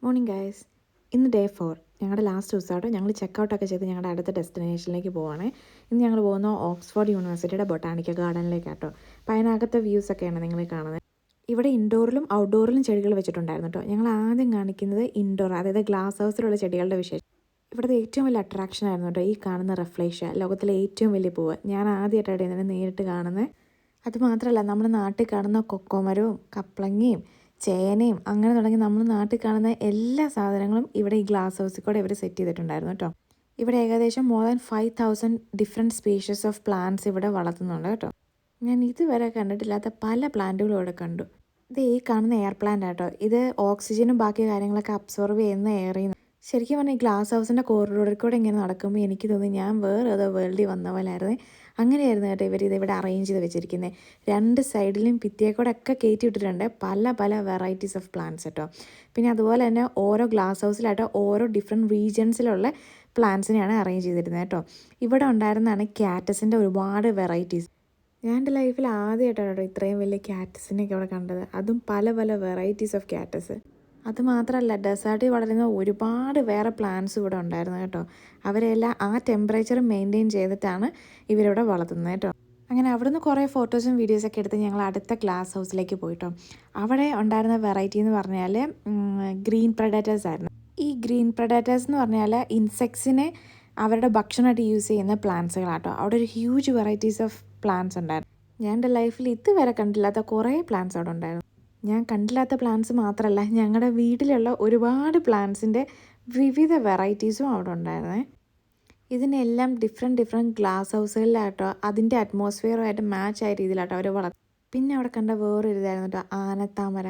Morning guys. ഇന്ന് day 4 ഞങ്ങളുടെ last ദിവസമായിട്ട് ഞങ്ങൾ ചെക്കൗട്ടൊക്കെ ചെയ്ത് ഞങ്ങളുടെ അടുത്ത ഡെസ്റ്റിനേഷനിലേക്ക് പോവുകയാണ്. ഇന്ന് ഞങ്ങൾ പോകുന്ന ഓക്സ്ഫോർഡ് യൂണിവേഴ്സിറ്റിയുടെ ബൊട്ടാണിക്കൽ ഗാർഡനിലേക്കാട്ടോ. അപ്പോൾ അതിനകത്തെ വ്യൂസൊക്കെയാണ് നിങ്ങൾ കാണുന്നത്. ഇവിടെ ഇൻഡോറിലും ഔട്ട്ഡോറിലും ചെടികൾ വെച്ചിട്ടുണ്ടായിരുന്നു കേട്ടോ. ഞങ്ങൾ ആദ്യം കാണിക്കുന്നത് ഇൻഡോർ, അതായത് ഗ്ലാസ് ഹൗസിലുള്ള ചെടികളുടെ വിശേഷം. ഇവിടുത്തെ ഏറ്റവും വലിയ അട്രാക്ഷൻ ആയിരുന്നു കേട്ടോ ഈ കാണുന്ന റെഫ്ലേഷ്യ, ലോകത്തിലെ ഏറ്റവും വലിയ പൂവ്. ഞാൻ ആദ്യമായിട്ടാണ് ഇതിനെ നേരിട്ട് കാണുന്നത്. അതുമാത്രമല്ല, നമ്മുടെ നാട്ടിൽ കാണുന്ന കൊക്കോമരവും കപ്ലങ്ങയും ചേനയും അങ്ങനെ തുടങ്ങി നമ്മൾ നാട്ടിൽ കാണുന്ന എല്ലാ സാധനങ്ങളും ഇവിടെ ഈ ഗ്ലാസ് ഹൗസിൽ കൂടെ ഇവർ സെറ്റ് ചെയ്തിട്ടുണ്ടായിരുന്നു കേട്ടോ. ഇവിടെ ഏകദേശം more than 5000 different species of plants ഇവിടെ വളർത്തുന്നുണ്ട് കേട്ടോ. ഞാൻ ഇതുവരെ കണ്ടിട്ടില്ലാത്ത പല പ്ലാന്റുകളും ഇവിടെ കണ്ടു. ഇത് ഈ കാണുന്ന എയർ പ്ലാന്റ് ആട്ടോ. ഇത് ഓക്സിജനും ബാക്കി കാര്യങ്ങളൊക്കെ അബ്സോർവ് ചെയ്യുന്ന എയറിൽ നിന്ന്. ശരിക്കും പറഞ്ഞാൽ ഈ ഗ്ലാസ് ഹൗസിൻ്റെ കോറിഡോറിൽ കൂടെ ഇങ്ങനെ നടക്കുമ്പോൾ എനിക്ക് തോന്നി ഞാൻ വേറെ ഏതോ വേൾഡിൽ വന്ന പോലായിരുന്നു. അങ്ങനെയായിരുന്നു കേട്ടോ ഇവിടെ അറേഞ്ച് ചെയ്ത് വെച്ചിരിക്കുന്നത്. രണ്ട് സൈഡിലും ഭിത്തിയെക്കൂടെ ഒക്കെ കയറ്റി ഇട്ടിട്ടുണ്ട് പല പല വെറൈറ്റീസ് ഓഫ് പ്ലാന്റ്സ് കേട്ടോ. പിന്നെ അതുപോലെ തന്നെ ഓരോ ഗ്ലാസ് ഹൗസിലായിട്ട് ഓരോ ഡിഫറെൻറ്റ് റീജിയൻസിലുള്ള പ്ലാന്റ്സിനെയാണ് അറേഞ്ച് ചെയ്തിരുന്നത് കേട്ടോ. ഇവിടെ ഉണ്ടായിരുന്നതാണ് ക്യാറ്റസിൻ്റെ ഒരുപാട് വെറൈറ്റീസ്. ഞാൻ എൻ്റെ ലൈഫിൽ ആദ്യമായിട്ടാണ് കേട്ടോ ഇത്രയും വലിയ ക്യാറ്റസിനെയൊക്കെ ഇവിടെ കണ്ടത്. അതും പല പല വെറൈറ്റീസ് ഓഫ് ക്യാറ്റസ്. അതുമാത്രമല്ല, ഡെസേർട്ടിൽ വളരുന്ന ഒരുപാട് വേറെ പ്ലാന്റ്സ് ഇവിടെ ഉണ്ടായിരുന്നു കേട്ടോ. അവരെല്ലാം ആ ടെമ്പറേച്ചർ മെയിൻറ്റെയിൻ ചെയ്തിട്ടാണ് ഇവരിവിടെ വളർത്തുന്നത് കേട്ടോ. അങ്ങനെ അവിടുന്ന് കുറേ ഫോട്ടോസും വീഡിയോസൊക്കെ എടുത്ത് ഞങ്ങൾ അടുത്ത ഗ്ലാസ് ഹൗസിലേക്ക് പോയിട്ടോ. അവിടെ ഉണ്ടായിരുന്ന വെറൈറ്റി എന്ന് പറഞ്ഞാൽ ഗ്രീൻ പ്രഡേറ്റേഴ്സ് ആയിരുന്നു. ഈ ഗ്രീൻ പ്രഡേറ്റേഴ്സ് എന്ന് പറഞ്ഞാൽ ഇൻസെക്ട്സിനെ അവരുടെ ഭക്ഷണമായിട്ട് യൂസ് ചെയ്യുന്ന പ്ലാന്റ്സുകളാട്ടോ. അവിടെ ഒരു ഹ്യൂജ് വെറൈറ്റീസ് ഓഫ് പ്ലാന്റ്സ് ഉണ്ടായിരുന്നു. ഞാൻ എൻ്റെ ലൈഫിൽ ഇതുവരെ കണ്ടില്ലാത്ത കുറേ പ്ലാന്റ്സ് അവിടെ ഉണ്ടായിരുന്നു. ഞാൻ കണ്ടില്ലാത്ത പ്ലാന്റ്സ് മാത്രമല്ല, ഞങ്ങളുടെ വീട്ടിലുള്ള ഒരുപാട് പ്ലാന്റ്സിൻ്റെ വിവിധ വെറൈറ്റീസും അവിടെ ഉണ്ടായിരുന്നേ. ഇതിനെല്ലാം ഡിഫറെൻറ്റ് ഗ്ലാസ് ഹൗസുകളിലാട്ടോ അതിൻ്റെ അറ്റ്മോസ്ഫിയറുമായിട്ട് മാച്ച് ആയ രീതിയിലാട്ടോ അവർ വളർത്തും. പിന്നെ അവിടെ കണ്ട വേറൊരു ഇതായിരുന്നു കേട്ടോ, ആനത്താമര.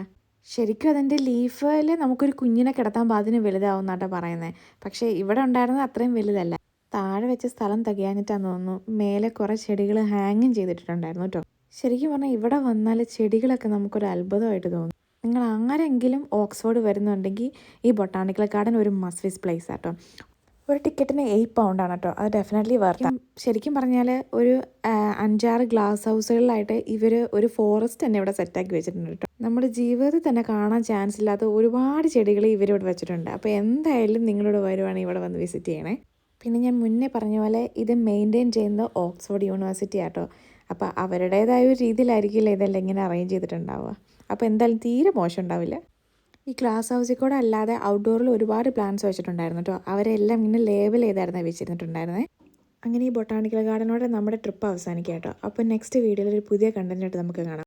ശരിക്കും അതിൻ്റെ ലീഫിൽ നമുക്കൊരു കുഞ്ഞിനെ കിടത്താൻ പാകത്തിന് വലുതാവും എന്നാട്ടോ പറയുന്നത്. പക്ഷേ ഇവിടെ ഉണ്ടായിരുന്നത് അത്രയും വലുതല്ല. താഴെ വെച്ച സ്ഥലം തികയാഞ്ഞിട്ടാന്ന് തോന്നുന്നു മേലെ കുറേ ചെടികൾ ഹാങ്ങും ചെയ്തിട്ടുണ്ടായിരുന്നു കേട്ടോ. ശരിക്കും പറഞ്ഞാൽ ഇവിടെ വന്നാൽ ചെടികളൊക്കെ നമുക്കൊരു അത്ഭുതമായിട്ട് തോന്നും. നിങ്ങൾ ആരെങ്കിലും ഓക്സ്ഫോർഡ് വരുന്നുണ്ടെങ്കിൽ ഈ ബൊട്ടാണിക്കൽ ഗാർഡൻ ഒരു മസ്റ്റ് വിസിറ്റ് പ്ലേസ് ആട്ടോ. ഒരു ടിക്കറ്റിന് 8 പൗണ്ടാണ് കേട്ടോ. അത് ഡെഫിനറ്റ്ലി വർത്ത്. ശരിക്കും പറഞ്ഞാൽ ഒരു 5-6 ഗ്ലാസ് ഹൗസുകളിലായിട്ട് ഇവർ ഒരു ഫോറസ്റ്റ് തന്നെ ഇവിടെ സെറ്റാക്കി വെച്ചിട്ടുണ്ട് കേട്ടോ. നമ്മുടെ ജീവിതത്തിൽ തന്നെ കാണാൻ ചാൻസ് ഇല്ലാത്ത ഒരുപാട് ചെടികൾ ഇവരിവിടെ വെച്ചിട്ടുണ്ട്. അപ്പോൾ എന്തായാലും നിങ്ങളിവിടെ വരുവാണെങ്കിൽ ഇവിടെ വന്ന് വിസിറ്റ് ചെയ്യണേ. പിന്നെ ഞാൻ മുന്നേ പറഞ്ഞ പോലെ ഇത് മെയിൻറ്റെയിൻ ചെയ്യുന്നത് ഓക്സ്ഫോർഡ് യൂണിവേഴ്സിറ്റി ആട്ടോ. അപ്പോൾ അവരുടേതായ ഒരു രീതിയിലായിരിക്കില്ല ഇതെല്ലാം ഇങ്ങനെ അറേഞ്ച് ചെയ്തിട്ടുണ്ടാവുക. അപ്പോൾ എന്തായാലും തീരെ മോശം ഉണ്ടാവില്ല. ഈ ഗ്ലാസ് ഹൗസിൽ കൂടെ അല്ലാതെ ഔട്ട്ഡോറിൽ ഒരുപാട് പ്ലാന്റ്സ് വെച്ചിട്ടുണ്ടായിരുന്നു കേട്ടോ. അവരെല്ലാം ഇങ്ങനെ ലേബൽ ചെയ്തായിരുന്നു വെച്ചിരുന്നിട്ടുണ്ടായിരുന്നത്. അങ്ങനെ ഈ ബൊട്ടാണിക്കൽ ഗാർഡനോടെ നമ്മുടെ ട്രിപ്പ് അവസാനിക്കാം കേട്ടോ. അപ്പോൾ നെക്സ്റ്റ് വീഡിയോയിൽ ഒരു പുതിയ കണ്ടൻറ്റായിട്ട് നമുക്ക് കാണാം.